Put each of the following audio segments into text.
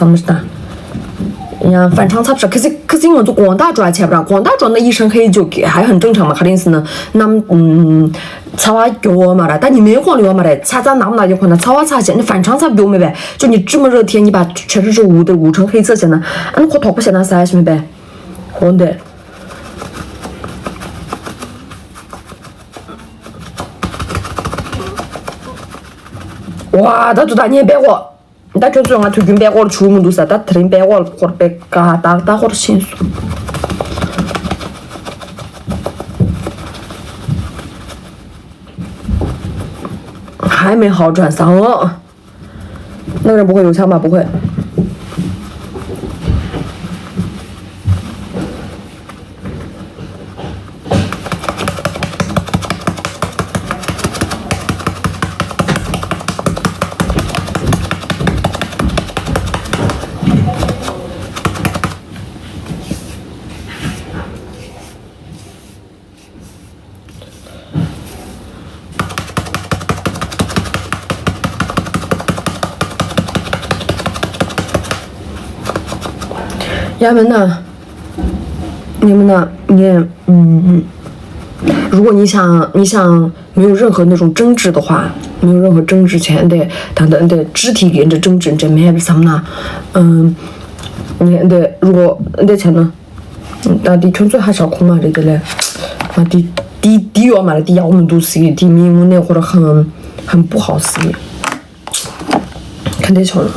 怎么的？呀，反常差不是，可是因为做广大赚钱不啦？广大赚的医生可以就还很正常嘛，肯定是呢。那草啊药嘛的，但你没黄的药嘛的，查咱那么大就可能草啊查线，你反常差不药没呗？就你这么热天，你把全身是捂成黑色线呢，你可头不线那啥是没呗？我的。哇，他做大年白活。他就是用推军白活的出门都是，他推白活或者白嘎打或者迅速。还没好转伤了，那个人不会有枪吧？不会。衙门呢？你们呢？如果你想没有任何那种争执的话，没有任何争执前的，他的肢体跟着争执这面是什么呢？你的如果的钱呢？那的纯粹还是要空嘛这个嘞，啊的要嘛的我们都是的民我那或者很不好死，看得巧了。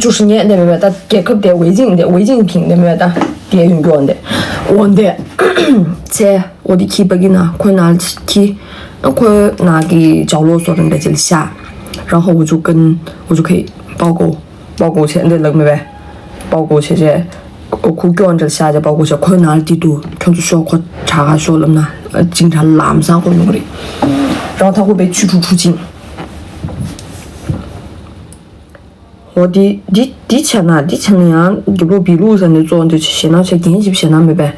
就是你那边的给可得违禁品那边的电用用的，我的在我的去北京呢，快拿去，快拿给角落所人在这里下，然后我就可以报告钱的那个呗，报告钱这我苦干这下就报告钱快拿地图，全都需要快查说了嘛，警察拉不上或弄的，然后他会被驱逐出境。我的钱呐，就不比路上的做就写那些联系写那没呗，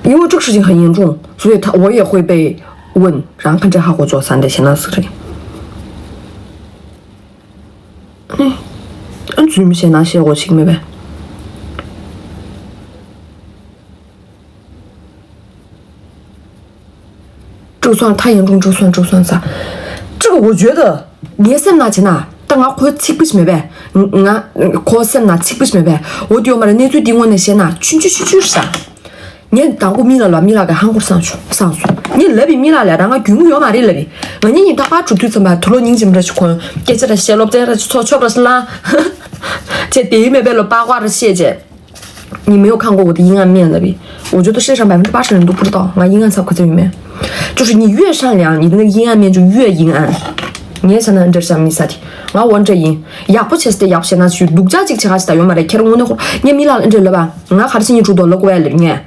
因为这个事情很严重，所以我也会被问，然后看这还会做啥的写那事情。专门写那些我请没呗。这个算太严重，这算啥？这个我觉得你是拿钱呐。当我可吃不起没呗，可是那吃不起没呗，我丢嘛的那最低我那些呐，去啥？你当我米了个韩国上诉，你那边米了来，当我军要嘛的那边，你他把出对什么，拖了你怎么去看？给这个写了，这个错不是啦，这电影没被了八卦的写着，你没有看过我的阴暗面那边，我觉得世界上80%人都不知道，我阴暗才可在里面，就是你越善良，你的那个阴暗面就越阴暗。你也是能这什么意思的？我问这人，也不切实，也不现在去独家经济还是在用嘛的，看我那会，你米了这了吧？我还是你主动了过来了呢，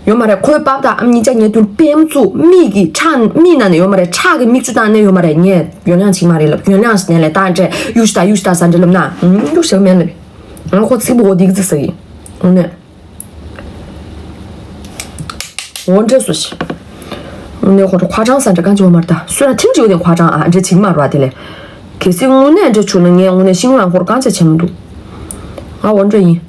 用嘛的，可以把的，你讲你对编组米给差米那的用嘛的，差个米主单的用嘛的，你原谅起嘛的了，原谅是年来打这，有时打三这了嘛，有什么样的？我吃不我的一个是，我这说是。那或者夸张三这感觉嘛的，虽然听着有点夸张啊，这起码说的嘞。可是我呢，这出了年我那新闻或者刚才前面多，我这一，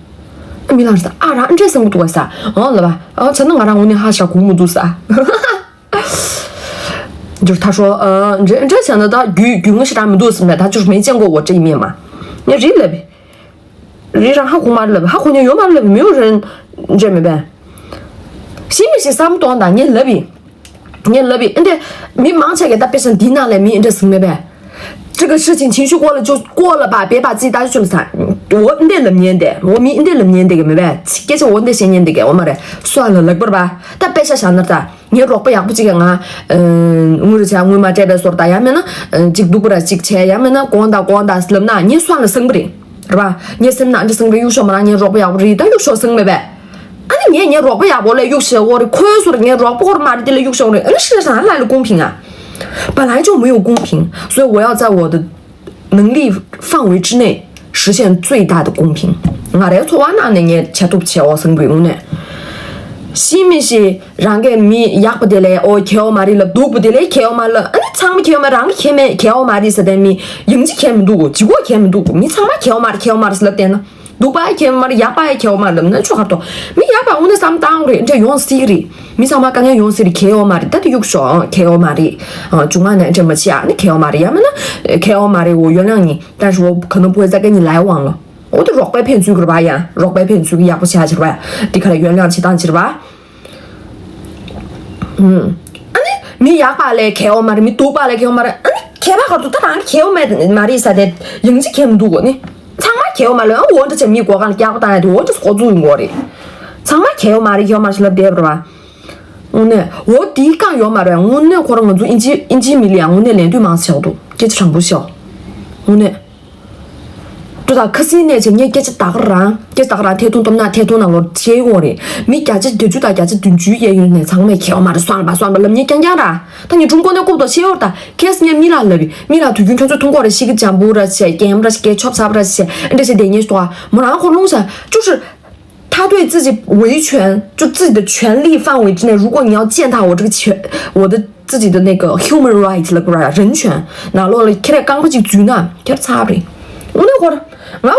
米老师的啊，让这什么多噻？了吧？才能让我那还是古木多噻。就是他说，这现在的与我是他们都是没，他就是没见过我这一面嘛。你这了呗，人上还红嘛了呗，还红的有嘛了呗，没有人这没呗。信不信啥么多的，你那边。你那边，你忙起来给他变成低拿来，这是没呗？这个事情情绪过了就过了吧，别把自己打进去了噻。我那年的，我那年的个没呗？给是我那些年的个，我没得，算了，那不是吧？但别想那的，你若不要不这个啊，我是讲我嘛这边说的，呀么呢？这个不得这个钱，呀么呢？广大是那么你算了省不得，是吧？你省那就省不有什么啦？你若不要不这一但有说省没呗？你若不要我来有些我的快速的，你若不我的妈的有些我的，世界上哪来的公平啊？本来就没有公平，所以我要在我的能力范围之内实现最大的公平。我来错完那年钱都不钱我省给我呢，西米西让给米压不得嘞，哦，开我妈的了，都不得嘞，开我妈了，你长没开我妈，让开没开我妈的是的米，应急开没多，结果开没多，米长嘛开我妈的是了点呢，都不爱开我妈的，压不爱开我妈的，那就好多，米压把我那啥么当的，这用死的，米长嘛刚刚用死的开我妈的，到底有说开我妈的，中安呢这么起啊，你开我妈的，要么呢开我妈的，我原谅你，但是我可能不会再跟你来往了。我都肉摆骗水个了吧呀，肉摆骗水个压不下去了吧？你看来原谅起当起了吧？你压把来开我妈的，你多把来开我妈的，你开把好多，他让你开我妈的啥的，应急开不多呢？长嘛开我妈的，我这米过干压不打来的，我就是合作我的，长嘛开我妈的，开我妈是了对不吧？我第一讲要嘛的，我那可能我做应急米量，我那连对嘛小多，这场不小，对可是呢，就你给这打个人，给打个人，天通那个贴我的，没给这就就大家这顿主也有呢，长没开嘛的，算了吧，那你讲讲的，但你中国那过多些的，开始你米拉了的，米拉推就通过的些个讲不了些，讲不了些，吃不啥不了些，这些电影说，没然后弄啥，就是他对自己维权，就自己的权利范围之内，如果你要践踏我这个我的自己的那个 human right 了个人权，那落了开来刚过去追呢，开始差不的，我那会儿。我的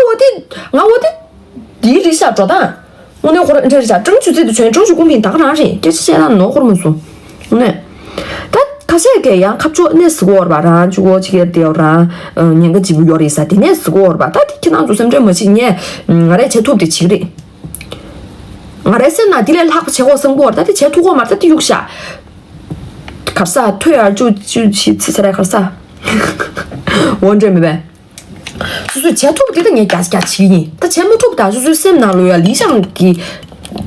第一下炸弹，我那会儿这是啥？争取自己的权利，争取公平，打个啥事？这是现在弄或者么说？但他现在这样，他做那4个吧，然后就我这个调查，年个几个月的啥的，那4个吧，他听他做什么这么些年，我来切土的去的，我来是哪地来拉不切我生活，他的切土我嘛，他的有啥？看啥？退而就去吃来看啥？我这没呗。就是钱拖不得的人家起的，他钱没拖不得，就是什么那路呀，理想的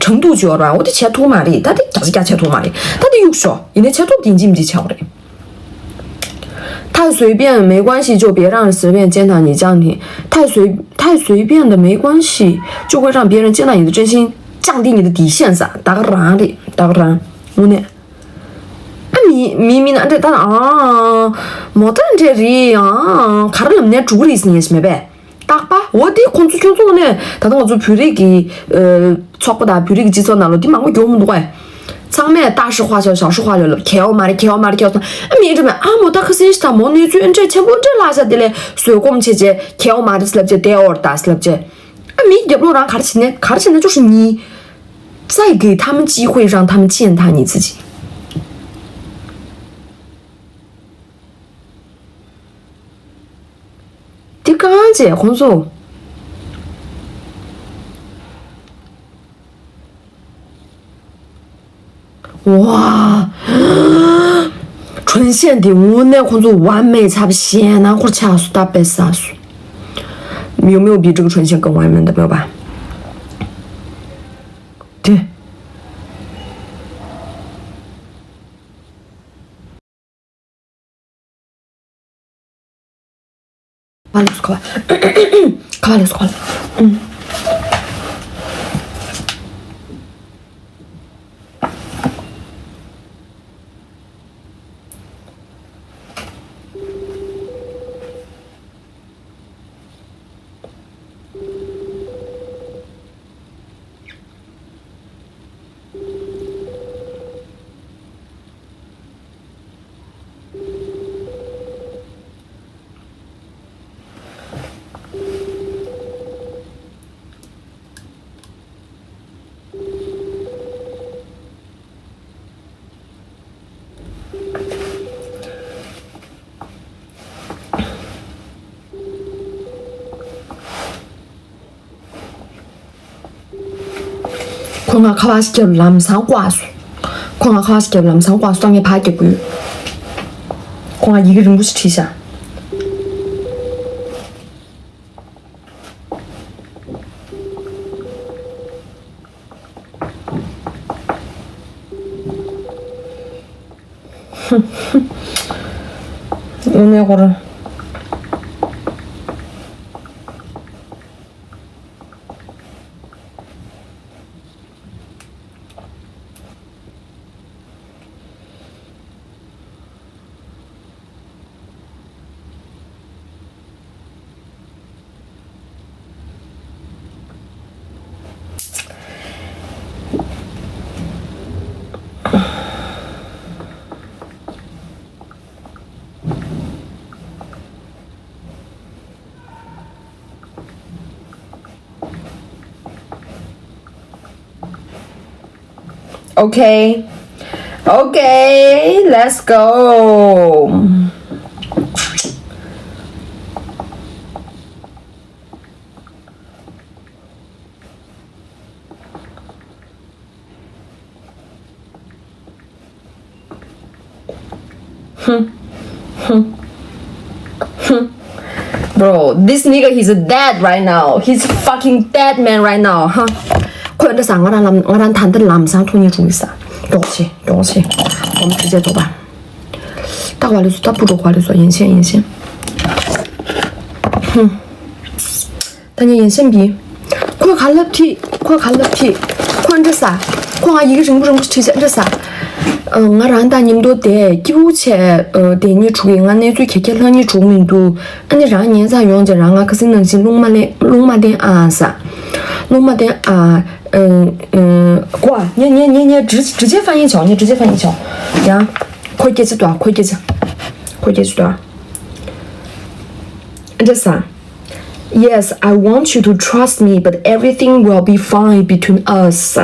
程度就要吧，我的钱拖嘛的，他的钱拖嘛的，他的有说，人家钱拖不定，你没巧的，太随便没关系，就别让人随便践踏你这样的，太随便的没关系，就会让别人践踏你的真心，降低你的底线噻，打个然，我呢。미미는 안돼 난 뭐든 제리 가르는 내 주리 있으니 있으면 딱 봐. 어디 건축 교수네 다른 거좀 뷰리기 처보다 뷰리기 지서 나로 뒤망고 교문 누가 장매 大事化小小事化了了开嘛的米这么么大可是他么你就这全部这拉下的嘞所以我们姐姐开嘛的是了这第二大是了这米也不让가르치네就是你再给他们机会让他们践踏你自己你干这红薯哇纯线的我那红薯完美差不线那会掐数大白杀数有没有比这个纯线更完美的没有吧对가발렸어 광아 가와시켜 남상과수 광아 가와시켜 남상과수 땅에 파겠고요 광아 이게 좀 무시 티샤 오늘 거를 Okay, let's go. Bro, this nigga, he's dead right now. He's fucking dead man right now, huh? 快点，这啥？我让谈的làm sao thôi，你注意啥？给我去，我们直接走吧。大话里说，他不说话里说，眼线。但你眼线笔，快看 left， 快这啥？快一个人不出现这啥？我让大你都得纠结，得你出给俺那最开了你出名度，俺你让你咋用就让俺可是能去弄嘛点啊啥，弄嘛点啊，过，你直接翻译桥，呀，快给这段，这啥？ Yes, I want you to trust me, but everything will be fine between us.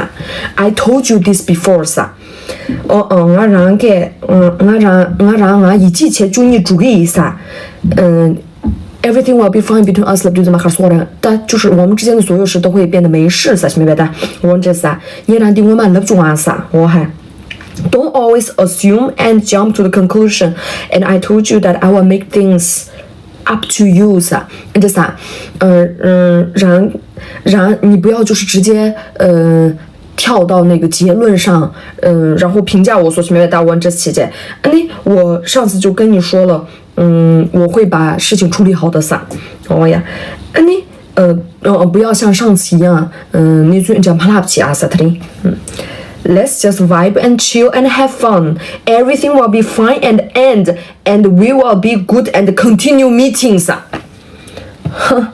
I told you this before, sir. 我让俺一起去就你注意一下，everything will be fine between us 了，就这么说的。但就是我们之间的所有事都会变得没事，啥明白的？我这啥？你让的我们不中啊啥？我还。Don't always assume and jump to the conclusion. And I told you that I will make things up to you 啥？这啥？让你不要就是直接跳到那个结论上，然后评价我所去没有答案这期间，我上次就跟你说了，我会把事情处理好的噻，不要像上次一样，你最近怕拉不起啊噻，他的，Let's just vibe and chill and have fun. Everything will be fine and we will be good and continue meetings. 哼。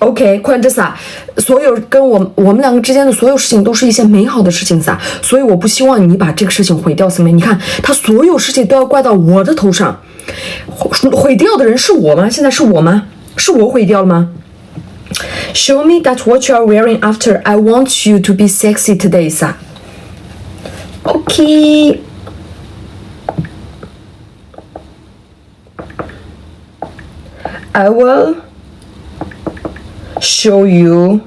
OK， 快这啥？所有跟我们两个之间的所有事情都是一些美好的事情噻，所以我不希望你把这个事情毁掉，什么？你看他所有事情都要怪到我的头上，毁掉的人是我吗？现在是我吗？是我毁掉了吗 ？Show me that what you are wearing after. I want you to be sexy today, 噻。OK。I will show you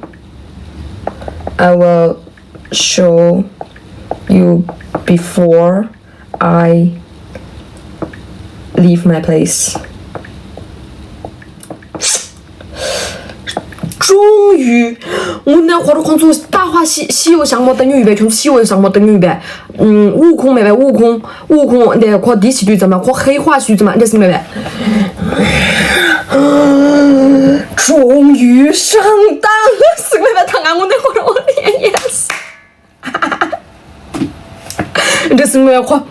before I leave my place. 终于，我那画的框出大话西游项目等于100，全部西游项目等于100。悟空妹妹，悟空那夸第七队怎么？夸黑化须怎么？这是妹妹。终于上当了，是妹妹他按我那会儿我脸 yes。这是妹妹夸，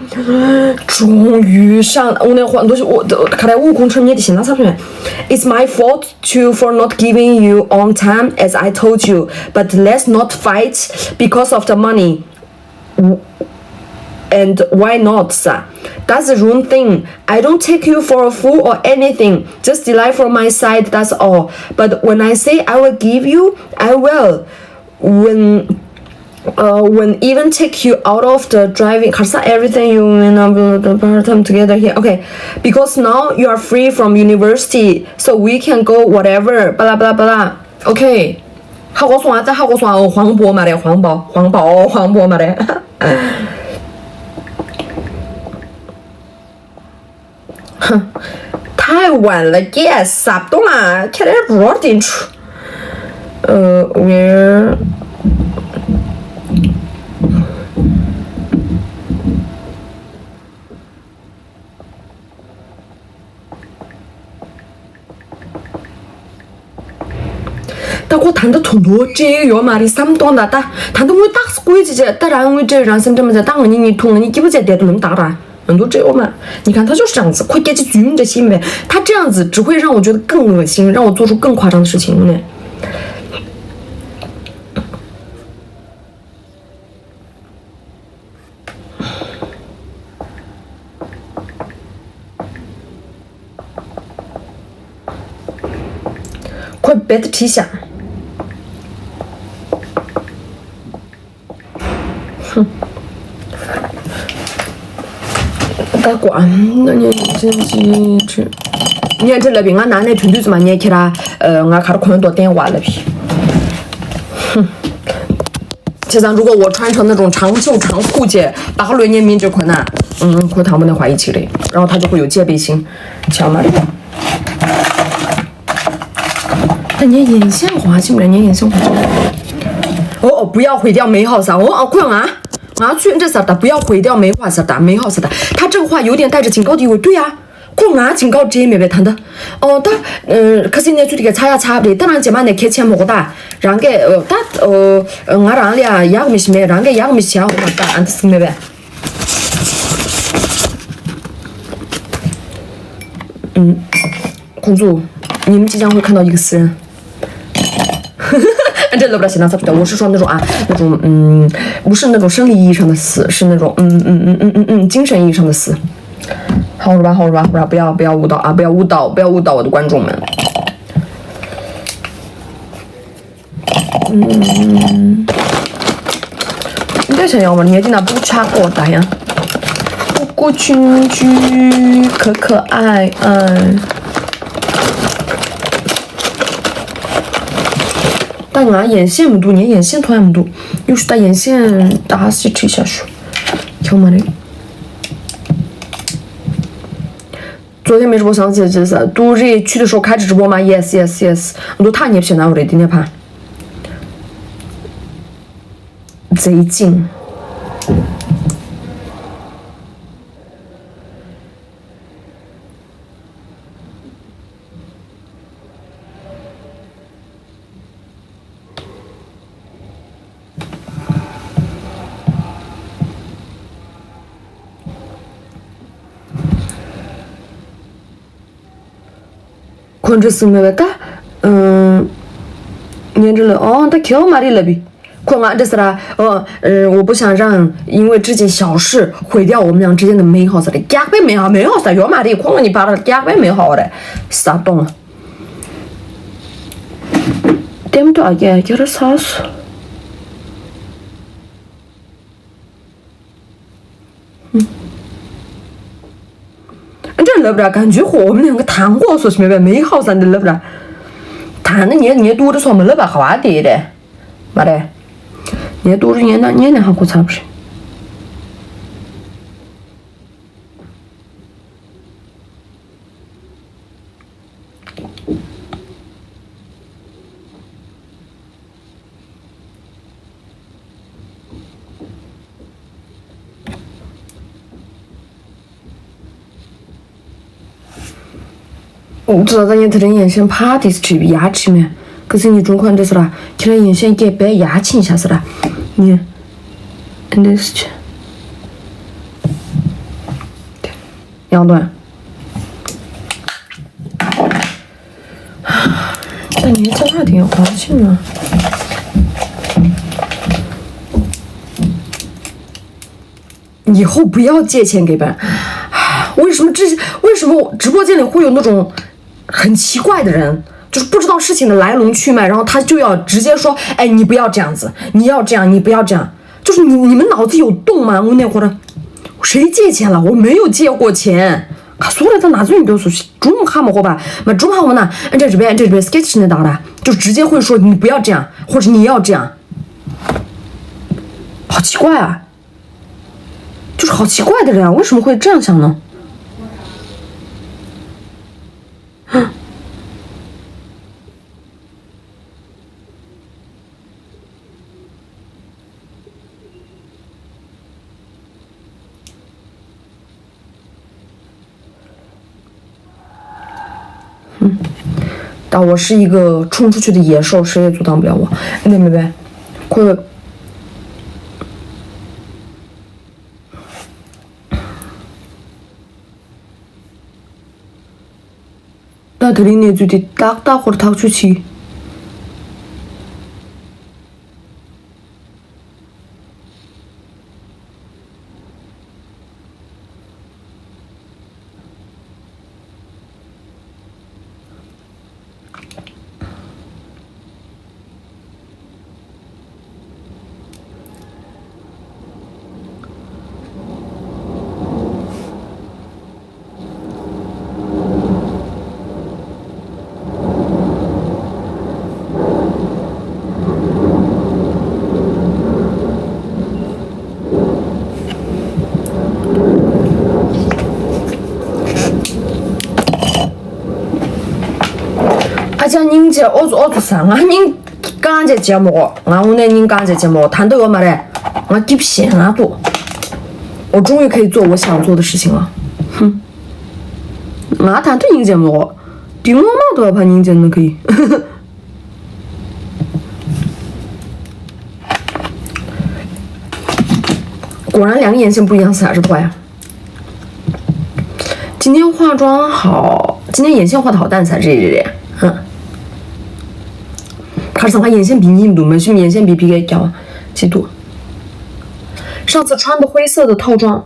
终于上我那会儿都是我看来悟空成你的心脏上面。It's my fault for not giving you on time as I told you, but let's not fight because of the money. And why not, sir? That's the wrong thing. I don't take you for a fool or anything. Just delight from my side, that's all. But when I say I will give you, I will. When even take you out of the driving, cause everything you the time together here. Okay, because now you are free from university, so we can go whatever. Blah blah blah. Okay. 好我算这好我算哦，黄渤嘛的，黄渤嘛的。哼，太晚了 ，yes， 啥不懂啦，看点不清楚。where 但我谈的同多这个嘛的三多大的，谈的我打死鬼姐姐，当然我这让生这么在打你同了，你记不记得都那么大的？很多这个嘛，你看他就是这样子，快给起军这些呗，他这样子只会让我觉得更恶心，让我做出更夸张的事情呢。快别的提下。哼，该管那你真是你这那边俺男的团队子嘛，你给他俺看到可能多电话了皮。哼，其实如果我穿成那种长袖长裤子，把6年民这困难，可他们能怀疑起来，然后他就会有戒备心，强嘛的。那你眼线花起不来，你眼线花起来。哦，不要毁掉美好啥？快啊！啊，居然这啥的，不要毁掉美好啥的，美好啥的。他这个话有点带着警告的意味，对呀、啊。快啊，警告这没别谈的。哦，他可是你就这个查呀查的，当然这嘛你开钱么的，让给他我让的呀，牙个没事没，让给牙个没事啊，我嘛的，俺是没呗。公主，你们即将会看到一个死人。这都不知道现在咋的，我是说那种啊，那种不是那种生理意义上的死，是那种精神意义上的死。好了吧，不要误导啊，不要误导我的观众们。你在想要吗？你那不差过大呀？不过群居可爱。但俺眼线不多，你眼线突然不多，又是打眼线打死吃下去，听嘛的。昨天没直播，想起来就是都日去的时候开着直播吗 ？Yes， 我都他你现在我的今天盘贼近。困着死没了，念着了哦，他跳嘛的了比，困啊这是啦，我不想让因为这件小事毁掉我们俩之间的美好啥的，加倍美好啥，要嘛的，困了你把它加倍美好的，啥动了？点不到也叫他啥事？这乐不了，感觉和我们两个谈话说是没美好上的乐不了，谈的你多的说没乐吧好的的，嘛的，你多的你还过差不是？我知道咱眼头的眼线怕的是吃牙齿没，可是你中款的是啦，起来眼线给白牙齿一下是啦，你，那是去，杨段，但你这话挺花钱啊。以后不要借钱给别人。为什么直播间里会有那种很奇怪的人，就是不知道事情的来龙去脉，然后他就要直接说，哎，你不要这样子，你要这样，你不要这样，就是你们脑子有洞吗？我那会儿谁借钱了？我没有借过钱。他说了，他哪种你比如说中哈么好吧？嘛中哈么呢？这边 sketch 那打的，就直接会说你不要这样，或者你要这样，好奇怪啊！就是好奇怪的人啊，为什么会这样想呢？但我是一个冲出去的野兽，谁也阻挡不了我。明白没？快！나 드린 애들이 딱딱으로 다 좋지. 像您这我做啥啊？您刚这节目，我呢您刚这节目谈到我嘛嘞，我给骗了都，我终于可以做我想做的事情了。哼，我谈到您节目，对我嘛都要怕您节目可以。果然两个眼线不一样，色还是不呀？今天化妆好，今天眼线画的好淡才这。看上他眼线笔你都没，是眼线笔给掉几度？上次穿的灰色的套装